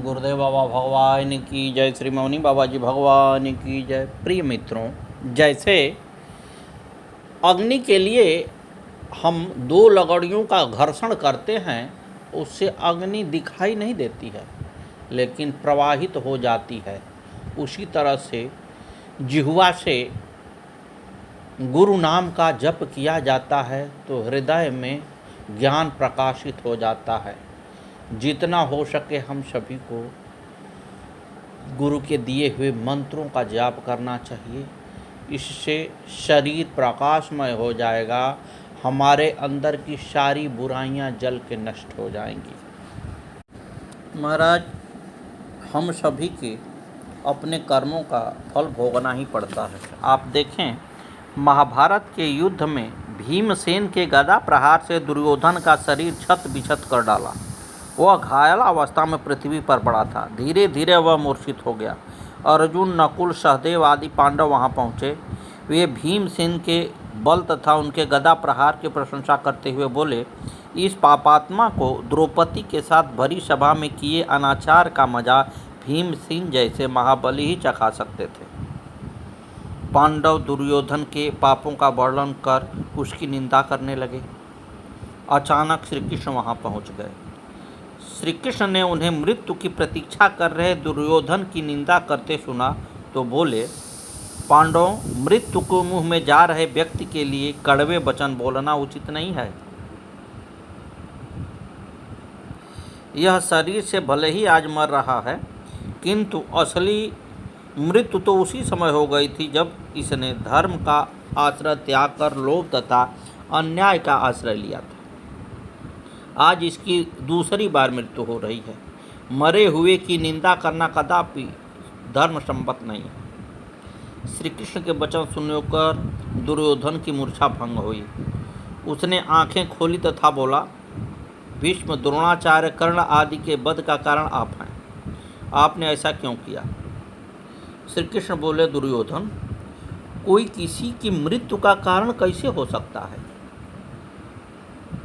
गुरुदेव बाबा भगवान की जय, श्री मौनी बाबा जी भगवान की जय। प्रिय मित्रों, जैसे अग्नि के लिए हम दो लकड़ियों का घर्षण करते हैं, उससे अग्नि दिखाई नहीं देती है लेकिन प्रवाहित हो जाती है। उसी तरह से जिह्वा से गुरु नाम का जप किया जाता है तो हृदय में ज्ञान प्रकाशित हो जाता है। जितना हो सके हम सभी को गुरु के दिए हुए मंत्रों का जाप करना चाहिए। इससे शरीर प्रकाशमय हो जाएगा, हमारे अंदर की सारी बुराइयां जल के नष्ट हो जाएंगी। महाराज, हम सभी के अपने कर्मों का फल भोगना ही पड़ता है। आप देखें, महाभारत के युद्ध में भीमसेन के गदा प्रहार से दुर्योधन का शरीर छत बिछत कर डाला। वह घायल अवस्था में पृथ्वी पर पड़ा था। धीरे धीरे वह मूर्छित हो गया। अर्जुन, नकुल, सहदेव आदि पांडव वहां पहुंचे। वे भीमसेन के बल तथा उनके गदा प्रहार की प्रशंसा करते हुए बोले, इस पापात्मा को द्रौपदी के साथ भरी सभा में किए अनाचार का मजा भीमसेन जैसे महाबली ही चखा सकते थे। पांडव दुर्योधन के पापों का वर्णन कर उसकी निंदा करने लगे। अचानक श्री कृष्ण वहां पहुंच गए। श्री कृष्ण ने उन्हें मृत्यु की प्रतीक्षा कर रहे दुर्योधन की निंदा करते सुना तो बोले, पांडवों, मृत्यु को मुंह में जा रहे व्यक्ति के लिए कड़वे वचन बोलना उचित नहीं है। यह शरीर से भले ही आज मर रहा है, किंतु असली मृत्यु तो उसी समय हो गई थी जब इसने धर्म का आश्रय त्याग कर लोभ तथा अन्याय का आश्रय लिया था। आज इसकी दूसरी बार मृत्यु हो रही है। मरे हुए की निंदा करना कदापि धर्म सम्मत नहीं है। श्री कृष्ण के वचन सुनकर दुर्योधन की मूर्छा भंग हुई। उसने आंखें खोली तथा बोला, भीष्म, द्रोणाचार्य, कर्ण आदि के वध का कारण आप हैं। आपने ऐसा क्यों किया? श्री कृष्ण बोले, दुर्योधन, कोई किसी की मृत्यु का कारण कैसे हो सकता है?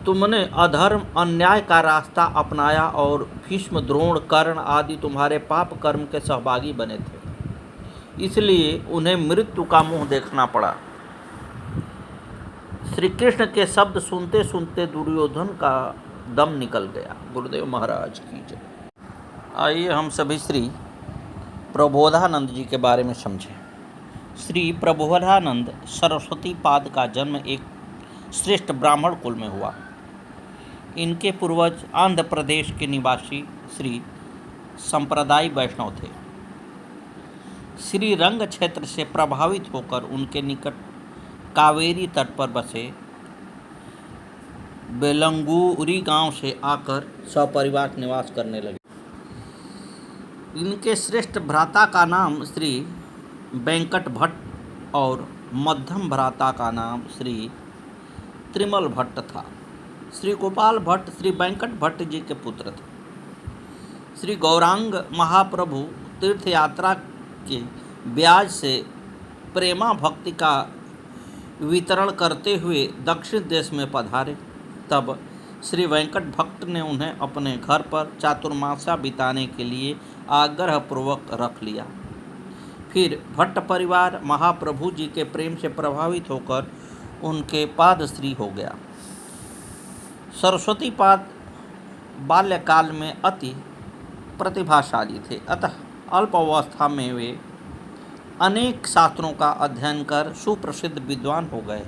तुमने अधर्म अन्याय का रास्ता अपनाया और भीष्म, द्रोण, कर्ण आदि तुम्हारे पाप कर्म के सहभागी बने थे, इसलिए उन्हें मृत्यु का मुंह देखना पड़ा। श्री कृष्ण के शब्द सुनते सुनते दुर्योधन का दम निकल गया। गुरुदेव महाराज की जय। आइए हम सभी श्री प्रबोधानंद जी के बारे में समझें। श्री प्रबोधानंद सरस्वती पाद का जन्म एक श्रेष्ठ ब्राह्मण कुल में हुआ। इनके पूर्वज आंध्र प्रदेश के निवासी श्री संप्रदाय वैष्णव थे। श्री रंग क्षेत्र से प्रभावित होकर उनके निकट कावेरी तट पर बसे बेलंगूरी गांव से आकर सपरिवार निवास करने लगे। इनके श्रेष्ठ भ्राता का नाम श्री वेंकट भट्ट और मध्यम भ्राता का नाम श्री त्रिमल भट्ट था। श्री गोपाल भट्ट श्री वेंकट भट्ट जी के पुत्र थे। श्री गौरांग महाप्रभु तीर्थ यात्रा के ब्याज से प्रेमा भक्ति का वितरण करते हुए दक्षिण देश में पधारे। तब श्री वेंकट भट्ट ने उन्हें अपने घर पर चातुर्मास्या बिताने के लिए आग्रहपूर्वक रख लिया। फिर भट्ट परिवार महाप्रभु जी के प्रेम से प्रभावित होकर उनके पादश्री हो गया। सरस्वती पाद बाल्यकाल में अति प्रतिभाशाली थे, अतः अल्प अवस्था में वे अनेक शास्त्रों का अध्ययन कर सुप्रसिद्ध विद्वान हो गए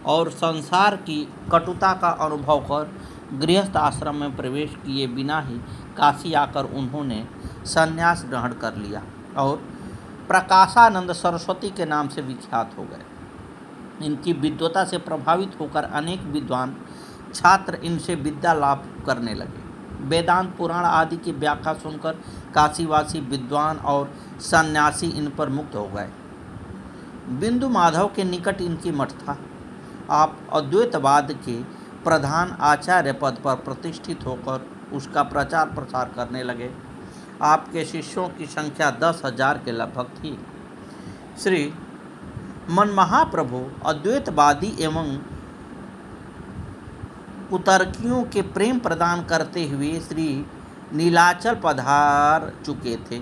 और संसार की कटुता का अनुभव कर गृहस्थ आश्रम में प्रवेश किए बिना ही काशी आकर उन्होंने संन्यास ग्रहण कर लिया और प्रकाशानंद सरस्वती के नाम से विख्यात हो गए। इनकी विद्वता से प्रभावित होकर अनेक विद्वान छात्र इनसे विद्या लाभ करने लगे। वेदांत, पुराण आदि की व्याख्या सुनकर काशीवासी विद्वान और सन्यासी इन पर मुक्त हो गए। बिंदु माधव के निकट इनकी मठ था। आप अद्वैतवाद के प्रधान आचार्य पद पर प्रतिष्ठित होकर उसका प्रचार प्रसार करने लगे। आपके शिष्यों की संख्या 10,000 के लगभग थी। श्री मनमहाप्रभु अद्वैतवादी एवं कुतर्कियों के प्रेम प्रदान करते हुए श्री नीलाचल पधार चुके थे।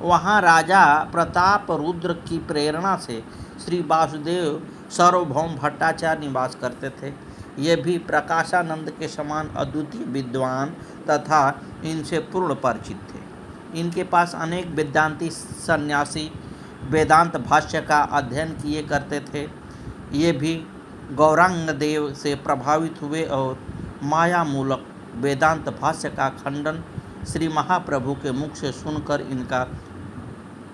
वहाँ राजा प्रताप रुद्र की प्रेरणा से श्री वासुदेव सार्वभौम भट्टाचार्य निवास करते थे। ये भी प्रकाशानंद के समान अद्वितीय विद्वान तथा इनसे पूर्ण परिचित थे। इनके पास अनेक वेदांती सन्यासी वेदांत भाष्य का अध्ययन किए करते थे। ये भी गौरांग देव से प्रभावित हुए और माया मूलक वेदांत भाष्य का खंडन श्री महाप्रभु के मुख से सुनकर इनका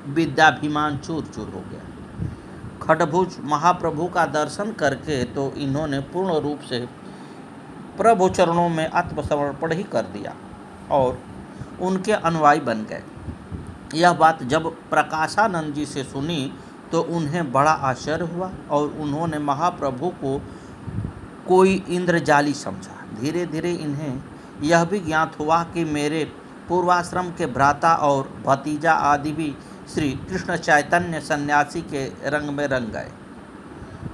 विद्याभिमान चूर चूर हो गया। खडभुज महाप्रभु का दर्शन करके तो इन्होंने पूर्ण रूप से प्रभु चरणों में आत्मसमर्पण ही कर दिया और उनके अनुयायी बन गए। यह बात जब प्रकाशानंद जी से सुनी तो उन्हें बड़ा आश्चर्य हुआ और उन्होंने महाप्रभु को कोई इंद्रजाली समझा। धीरे धीरे इन्हें यह भी ज्ञात हुआ कि मेरे पूर्वाश्रम के भ्राता और भतीजा आदि भी श्री कृष्ण चैतन्य सन्यासी के रंग में रंग गए।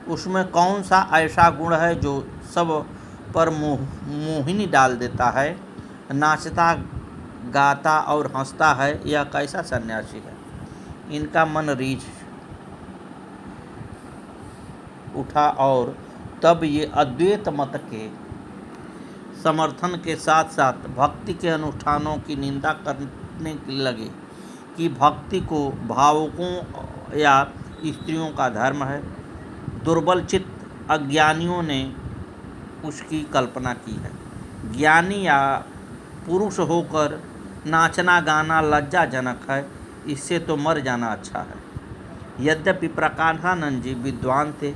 उसमें कौन सा ऐसा गुण है जो सब पर मोहिनी डाल देता है, नाचता गाता और हंसता है, यह कैसा सन्यासी है। इनका मन रीझ उठा और तब ये अद्वैत मत के समर्थन के साथ साथ भक्ति के अनुष्ठानों की निंदा करने लगे कि भक्ति को भावुकों या स्त्रियों का धर्म है। दुर्बल चित्त अज्ञानियों ने उसकी कल्पना की है। ज्ञानी या पुरुष होकर नाचना गाना लज्जाजनक है, इससे तो मर जाना अच्छा है। यद्यपि प्रकाशानंद जी विद्वान थे,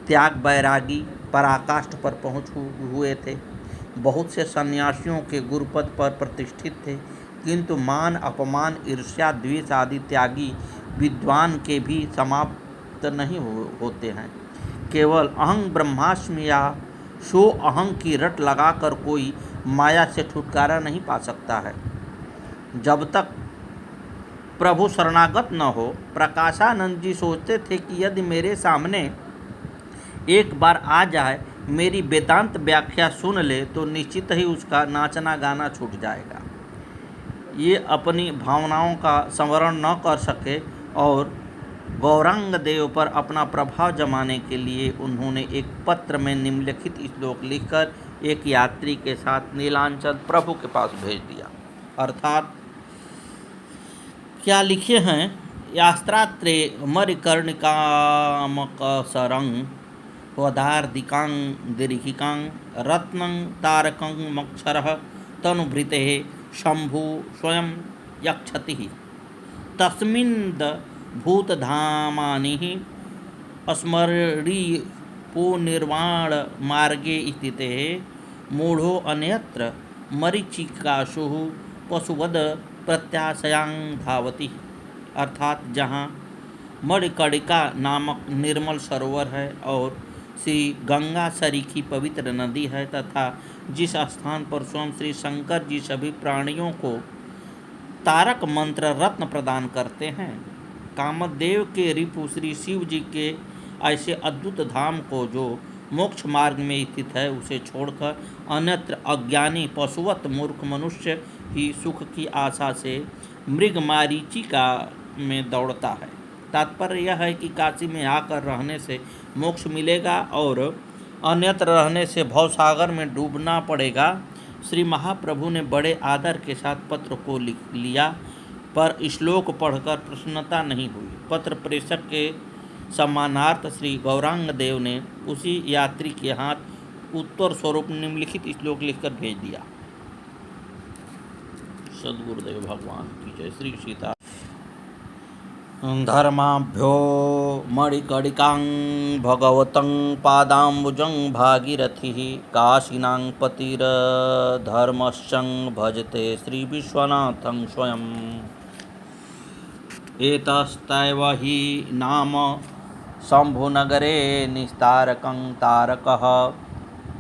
त्याग बैरागी पराकाष्ठ पर पहुँच हुए थे, बहुत से सन्यासियों के गुरुपद पर प्रतिष्ठित थे, किंतु मान अपमान ईर्ष्या द्वेष आदि त्यागी विद्वान के भी समाप्त नहीं होते हैं। केवल अहं ब्रह्मास्मि या सो अहं की रट लगाकर कोई माया से छुटकारा नहीं पा सकता है। जब तक प्रभु शरणागत न हो, प्रकाशानंद जी सोचते थे कि यदि मेरे सामने एक बार आ जाए, मेरी वेदांत व्याख्या सुन ले तो निश्चित ही उसका नाचना गाना छूट जाएगा। ये अपनी भावनाओं का संवरण न कर सके और गौरांग देव पर अपना प्रभाव जमाने के लिए उन्होंने एक पत्र में निम्नलिखित श्लोक लिखकर एक यात्री के साथ नीलांचल प्रभु के पास भेज दिया। अर्थात क्या लिखे हैं, यास्त्रात्रे मरिकर्णिकामकसरं वधार्दिकां दीर्घिकां रत्नं तारकं मक्षरः तनुभृतेः शंभु स्वयं यक्षति तस्मिन् भूतधामानि स्मरणीयपुनिर्वाण मार्गे स्थिते मूढ़ो अन्यत्र मरीचिकाशु पशुवद प्रत्याशयां धावति। अर्थात जहाँ मणिकर्णिका नामक निर्मल सरोवर है और श्री गंगा सरीखी पवित्र नदी है तथा जिस स्थान पर स्वयं श्री शंकर जी सभी प्राणियों को तारक मंत्र रत्न प्रदान करते हैं, कामदेव के रिपु श्री शिव जी के ऐसे अद्भुत धाम को जो मोक्ष मार्ग में स्थित है, उसे छोड़कर अन्यत्र अज्ञानी पशुवत मूर्ख मनुष्य ही सुख की आशा से मृगमारीचिका में दौड़ता है। तात्पर्य यह है कि काशी में आकर रहने से मोक्ष मिलेगा और अन्यत्र रहने से भवसागर में डूबना पड़ेगा। श्री महाप्रभु ने बड़े आदर के साथ पत्र को लिख लिया, पर श्लोक पढ़कर प्रसन्नता नहीं हुई। पत्र प्रेषक के सम्मानार्थ श्री गौरांग देव ने उसी यात्री के हाथ उत्तर स्वरूप निम्नलिखित श्लोक लिखकर भेज दिया। सद्गुरुदेव भगवान की जय। श्री सीता धर्माभ्यो मणिकर्णिकां भगवतं पादाम्बुजं भागीरथी काशीनां पतिर्धर्मश्चं भजते श्री विश्वनाथं स्वयं। एतस्तैव हि नाम शम्भुनगरे निस्तारकं तारकः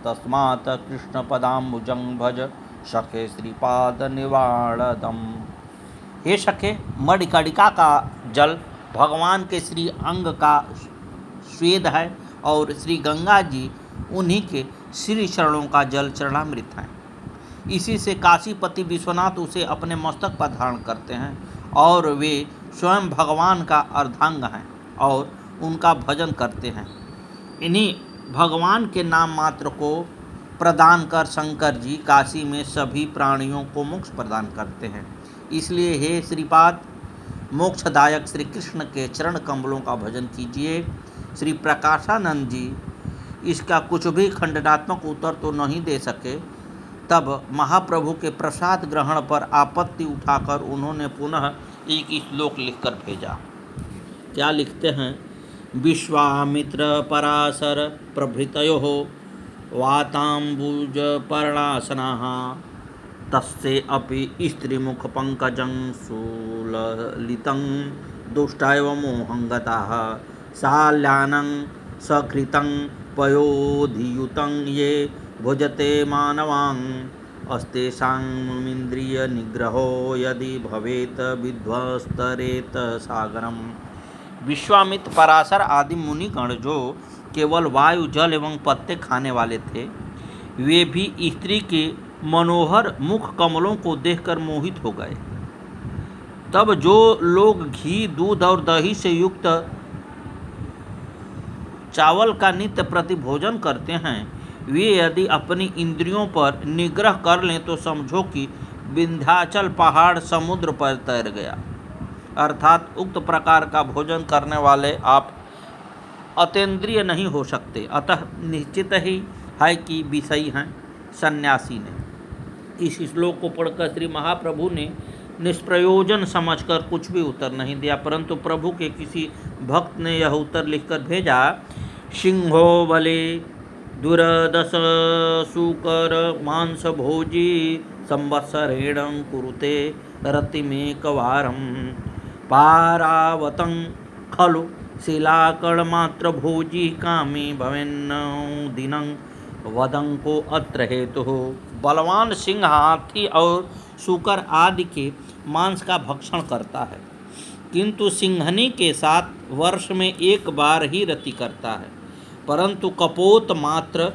तस्मात् कृष्णपदाम्बुजं भज सखे श्रीपादनिवारणदम्। हे सखे, मणिकर्णिका का जल भगवान के श्री अंग का स्वेद है और श्री गंगा जी उन्हीं के श्री चरणों का जल चरणामृत है। इसी से काशीपति विश्वनाथ उसे अपने मस्तक पर धारण करते हैं और वे स्वयं भगवान का अर्धांग हैं और उनका भजन करते हैं। इन्हीं भगवान के नाम मात्र को प्रदान कर शंकर जी काशी में सभी प्राणियों को मोक्ष प्रदान करते हैं। इसलिए हे श्रीपाद, मोक्षदायक श्री कृष्ण के चरण कमलों का भजन कीजिए। श्री प्रकाशानंद जी इसका कुछ भी खंडनात्मक उत्तर तो नहीं दे सके। तब महाप्रभु के प्रसाद ग्रहण पर आपत्ति उठाकर उन्होंने पुनः एक श्लोक लिखकर भेजा। क्या लिखते हैं? विश्वामित्र पराशर प्रभृतयोः वाताम्बुज पर्णासनाः तस्य अपि स्त्रीमुखपङ्कजं सुललितं दुष्टैव मोहं गताः शाल्यानं सकृतं पयोधियुतं ये भुजते मानवान् अस्तेषामिन्द्रियनिग्रहो यदि भवेत् विध्वस्तरेत सागरम्। विश्वामित्र, पराशर आदि मुनिगण जो केवल वायु, जल एवं पत्ते खाने वाले थे, वे भी स्त्री के मनोहर मुख कमलों को देखकर मोहित हो गए। तब जो लोग घी, दूध और दही से युक्त चावल का नित्य प्रति भोजन करते हैं, वे यदि अपनी इंद्रियों पर निग्रह कर लें तो समझो कि विंध्याचल पहाड़ समुद्र पर तैर गया। अर्थात उक्त प्रकार का भोजन करने वाले आप अतीन्द्रिय नहीं हो सकते। अतः निश्चित ही है कि विषयी हैं सन्यासी ने। इस श्लोक को पढ़कर श्री महाप्रभु ने निष्प्रयोजन समझकर कुछ भी उत्तर नहीं दिया, परंतु प्रभु के किसी भक्त ने यह उत्तर लिखकर भेजा। सिंहो बले दुरदश सूकर मांस भोजी संवत्सरेण कुरुते रतिमेकवारं पारावतं खलु शिलाकणमात्र भोजी कामी भवेन्न दिनं वदंको अत्र हेतुः। बलवान सिंह हाथी और सूकर आदि के मांस का भक्षण करता है, किंतु सिंहनी के साथ वर्ष में एक बार ही रति करता है, परंतु कपोत मात्र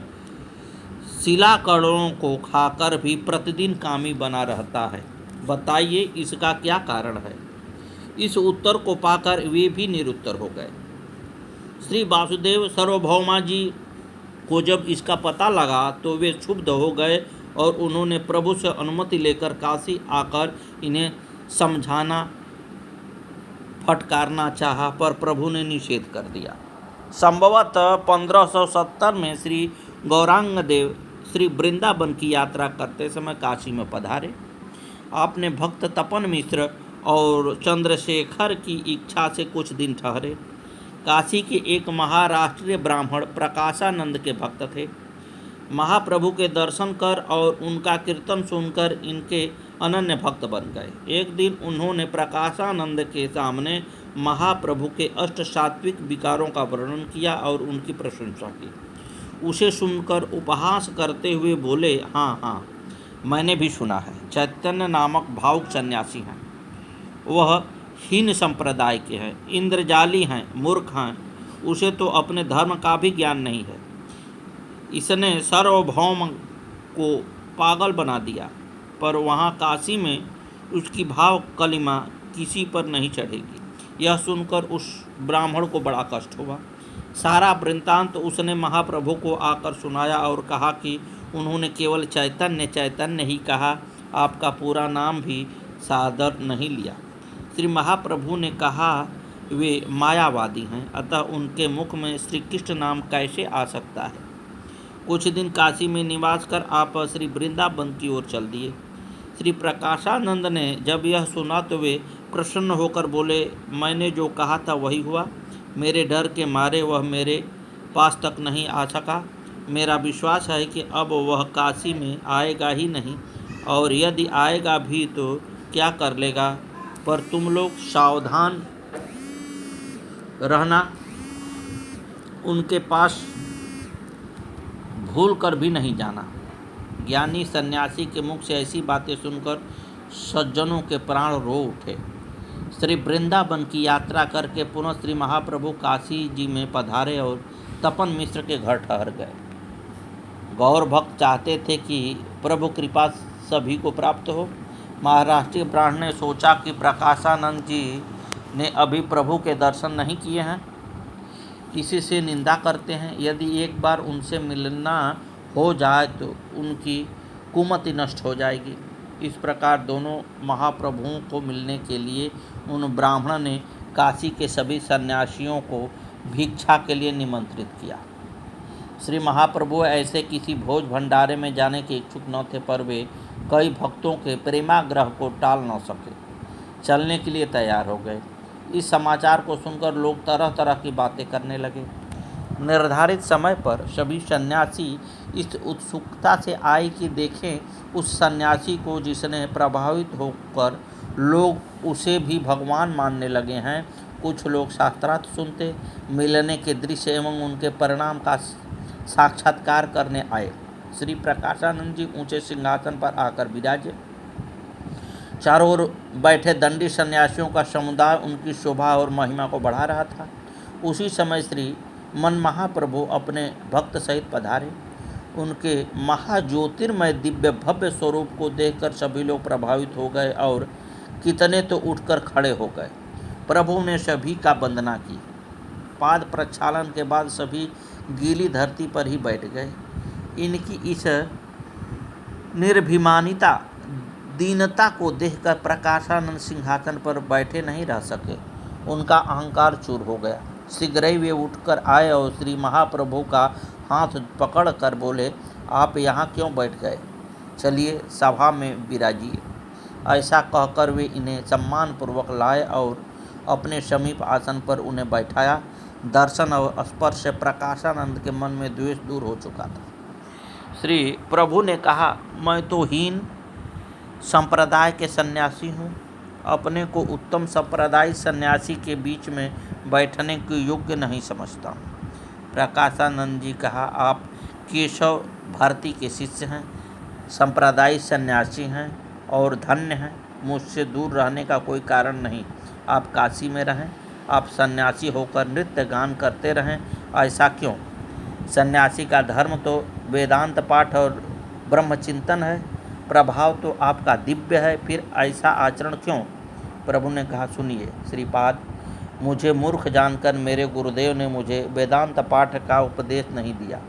शिलाकणों को खाकर भी प्रतिदिन कामी बना रहता है। बताइए इसका क्या कारण है? इस उत्तर को पाकर वे भी निरुत्तर हो गए। श्री वासुदेव सार्वभौमा जी को जब इसका पता लगा तो वे क्षुब्ध हो गए और उन्होंने प्रभु से अनुमति लेकर काशी आकर इन्हें समझाना, फटकारना चाहा, पर प्रभु ने निषेध कर दिया। संभवतः 1570 में श्री गौरांग देव श्री वृंदावन की यात्रा करते समय काशी में पधारे। आपने भक्त तपन मिश्र और चंद्रशेखर की इच्छा से कुछ दिन ठहरे। काशी के एक महाराष्ट्रीय ब्राह्मण प्रकाशानंद के भक्त थे। महाप्रभु के दर्शन कर और उनका कीर्तन सुनकर इनके अनन्य भक्त बन गए। एक दिन उन्होंने प्रकाशानंद के सामने महाप्रभु के अष्ट सात्विक विकारों का वर्णन किया और उनकी प्रशंसा की। उसे सुनकर उपहास करते हुए बोले, हाँ हाँ, मैंने भी सुना है, चैतन्य नामक भावुक सन्यासी हैं। वह हीन संप्रदाय के हैं, इंद्रजाली हैं, मूर्ख हैं। उसे तो अपने धर्म का भी ज्ञान नहीं है। इसने सार्वभौम को पागल बना दिया, पर वहाँ काशी में उसकी भाव कलिमा किसी पर नहीं चढ़ेगी। यह सुनकर उस ब्राह्मण को बड़ा कष्ट हुआ। सारा वृत्तांत उसने महाप्रभु को आकर सुनाया और कहा कि उन्होंने केवल चैतन्य चैतन्य ही कहा, आपका पूरा नाम भी सादर नहीं लिया। श्री महाप्रभु ने कहा वे मायावादी हैं, अतः उनके मुख में श्री कृष्ण नाम कैसे आ सकता है। कुछ दिन काशी में निवास कर आप श्री वृंदावन की ओर चल दिए। श्री प्रकाशानंद ने जब यह सुना तो वे प्रसन्न होकर बोले, मैंने जो कहा था वही हुआ। मेरे डर के मारे वह मेरे पास तक नहीं आ सका। मेरा विश्वास है कि अब वह काशी में आएगा ही नहीं, और यदि आएगा भी तो क्या कर लेगा। पर तुम लोग सावधान रहना, उनके पास भूल कर भी नहीं जाना। ज्ञानी सन्यासी के मुख से ऐसी बातें सुनकर सज्जनों के प्राण रो उठे। श्री वृंदावन की यात्रा करके पुनः श्री महाप्रभु काशी जी में पधारे और तपन मिश्र के घर ठहर गए। गौर भक्त चाहते थे कि प्रभु कृपा सभी को प्राप्त हो। महाराष्ट्रीय ब्राह्मण ने सोचा कि प्रकाशानंद जी ने अभी प्रभु के दर्शन नहीं किए हैं, इसी से निंदा करते हैं। यदि एक बार उनसे मिलना हो जाए तो उनकी कुमति नष्ट हो जाएगी। इस प्रकार दोनों महाप्रभुओं को मिलने के लिए उन ब्राह्मण ने काशी के सभी सन्यासियों को भिक्षा के लिए निमंत्रित किया। श्री महाप्रभु ऐसे किसी भोज भंडारे में जाने के इच्छुक न थे, पर वे कई भक्तों के प्रेमाग्रह को टाल न सके, चलने के लिए तैयार हो गए। इस समाचार को सुनकर लोग तरह तरह की बातें करने लगे। निर्धारित समय पर सभी सन्यासी इस उत्सुकता से आए कि देखें उस सन्यासी को जिसने प्रभावित होकर लोग उसे भी भगवान मानने लगे हैं। कुछ लोग शास्त्रार्थ सुनते, मिलने के दृश्य एवं उनके परिणाम का साक्षात्कार करने आए। श्री प्रकाशानंद जी ऊंचे सिंहासन पर आकर विराजे। चारों ओर बैठे दंडी सन्यासियों का समुदाय उनकी शोभा और महिमा को बढ़ा रहा था। उसी समय श्री मन महाप्रभु अपने भक्त सहित पधारे। उनके महाज्योतिर्मय दिव्य भव्य स्वरूप को देखकर सभी लोग प्रभावित हो गए और कितने तो उठकर खड़े हो गए। प्रभु ने सभी का वंदना की। पाद प्रक्षालन के बाद सभी गीली धरती पर ही बैठ गए। इनकी इस निर्भिमानिता दीनता को देखकर प्रकाशानंद सिंहासन पर बैठे नहीं रह सके। उनका अहंकार चूर हो गया। शीघ्र ही वे उठकर आए और श्री महाप्रभु का हाथ पकड़कर बोले, आप यहाँ क्यों बैठ गए? चलिए सभा में विराजिए। ऐसा कहकर वे इन्हें सम्मानपूर्वक लाए और अपने समीप आसन पर उन्हें बैठाया। दर्शन और स्पर्श से प्रकाशानंद के मन में द्वेष दूर हो चुका था। श्री प्रभु ने कहा, मैं तो हीन संप्रदाय के सन्यासी हूँ, अपने को उत्तम संप्रदाय सन्यासी के बीच में बैठने के योग्य नहीं समझता हूँ। प्रकाशानंद जी कहा, आप केशव भारती के शिष्य हैं, संप्रदाय सन्यासी हैं और धन्य हैं। मुझसे दूर रहने का कोई कारण नहीं। आप काशी में रहें, आप सन्यासी होकर नृत्य गान करते रहें। ऐसा क्यों? सन्यासी का धर्म तो वेदांत पाठ और ब्रह्मचिंतन है। प्रभाव तो आपका दिव्य है, फिर ऐसा आचरण क्यों? प्रभु ने कहा, सुनिए श्रीपाद, मुझे मूर्ख जानकर मेरे गुरुदेव ने मुझे वेदांत पाठ का उपदेश नहीं दिया।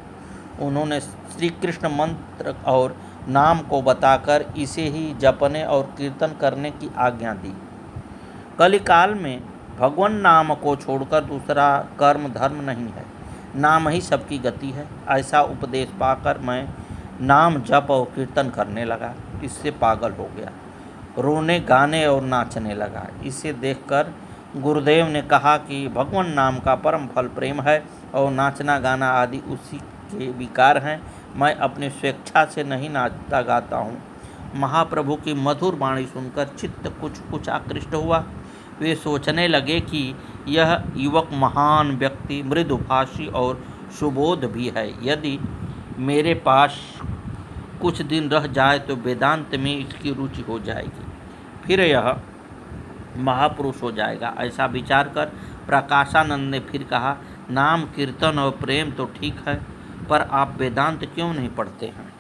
उन्होंने श्री कृष्ण मंत्र और नाम को बताकर इसे ही जपने और कीर्तन करने की आज्ञा दी। कलिकाल में भगवान नाम को छोड़कर दूसरा कर्म धर्म नहीं है, नाम ही सबकी गति है। ऐसा उपदेश पाकर मैं नाम जप और कीर्तन करने लगा। इससे पागल हो गया, रोने गाने और नाचने लगा। इसे देखकर गुरुदेव ने कहा कि भगवान नाम का परम फल प्रेम है और नाचना गाना आदि उसी के विकार हैं। मैं अपनी स्वेच्छा से नहीं नाचता गाता हूँ। महाप्रभु की मधुर वाणी सुनकर चित्त कुछ आकृष्ट हुआ। वे सोचने लगे कि यह युवक महान व्यक्ति, मृदुभाषी और सुबोध भी है। यदि मेरे पास कुछ दिन रह जाए तो वेदांत में इसकी रुचि हो जाएगी, फिर यह महापुरुष हो जाएगा। ऐसा विचार कर प्रकाशानंद ने फिर कहा, नाम कीर्तन और प्रेम तो ठीक है, पर आप वेदांत क्यों नहीं पढ़ते हैं?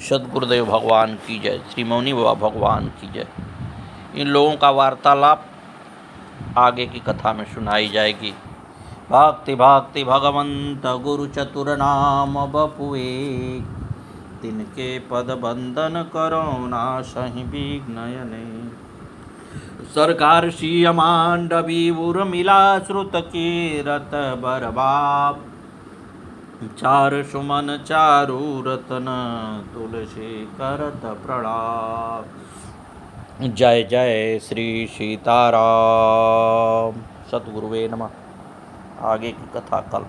सद्गुरुदेव भगवान की जय, श्री मौनी बाबा भगवान की जय। इन लोगों का वार्तालाप आगे की कथा में सुनाई जाएगी। भक्ति भक्ति भगवंत गुरु चतुर नाम बपुए, तिनके पद बंदन करो ना सही विघ्नयने। सरकार सिय मांडवी उर्मिला श्रुत कीरत बरबाब, चार सुमन चारु रतन तुलसी करत प्रणाम। जय जय श्री सीताराम। सद्गुरुवे नमः। आगे की कथा कल।